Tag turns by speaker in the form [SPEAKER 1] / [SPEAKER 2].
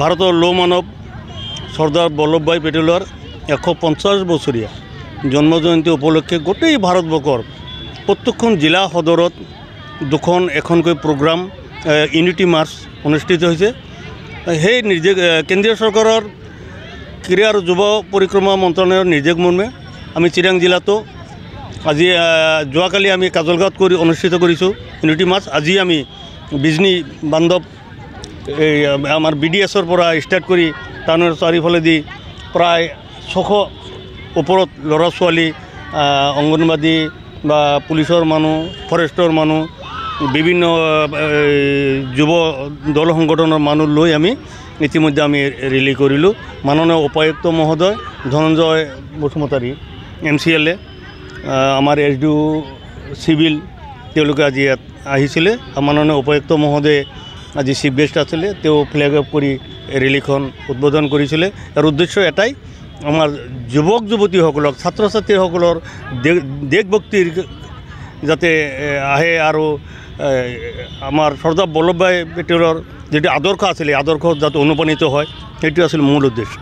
[SPEAKER 1] ভাৰতৰ লৌহ মানৱ চৰ্দাৰ বল্লভভাই পেটেলৰ 150 বছৰীয়া জন্ম জয়ন্তী উপলক্ষে গোটেই ভাৰতবৰ্ষৰ প্ৰত্যেকখন জিলা সদৰত এখনকৈ প্ৰগ্ৰাম ইউনিটি মাৰ্চ অনুষ্ঠিত হৈছে। সেই কেন্দ্ৰীয় চৰকাৰৰ ক্ৰীড়া আৰু যুৱ পৰিক্ৰমা মন্ত্ৰালয়ৰ নিৰ্দেশ মৰ্মে আমি চিৰাং জিলাতো আজি যোৱাকালি আমি কাজলগাঁৱত অনুষ্ঠিত কৰিছোঁ ইউনিটি মাৰ্চ। আজি আমি বিজনী বান্ধৱ আমাৰ BDSৰ পৰা ষ্টাৰ্ট কৰি টাউনৰ চাৰিওফালেদি প্ৰায় 600 ওপৰত ল'ৰা ছোৱালী, অংগনবাদী বা পুলিচৰ মানুহ, ফৰেষ্টৰ মানুহ, বিভিন্ন যুৱ দল সংগঠনৰ মানুহ লৈ আমি ইতিমধ্যে আমি ৰেলী কৰিলোঁ। মাননীয় উপায়ুক্ত মহোদয় ধনঞ্জয় বসুমতাৰী MCLA, আমাৰ SDO চিভিল তেওঁলোকে আজি ইয়াত আহিছিলে। মাননীয় উপায়ুক্ত মহোদয়ে আজি চিফ গেষ্ট আছিলে, তেওঁ ফ্লেগ অফ কৰি ৰেলীখন উদ্বোধন কৰিছিলে। ইয়াৰ উদ্দেশ্য এটাই, আমাৰ যুৱক যুৱতীসকলক, ছাত্ৰ ছাত্ৰীসকলৰ দেশভক্তিৰ যাতে আহে আৰু আমাৰ চৰ্দাৰ বল্লভভাই পেটেলৰ যিটো আদৰ্শ আছিলে, আদৰ্শ যাতে অনুপ্ৰাণিত হয়, সেইটো আছিল মূল উদ্দেশ্য।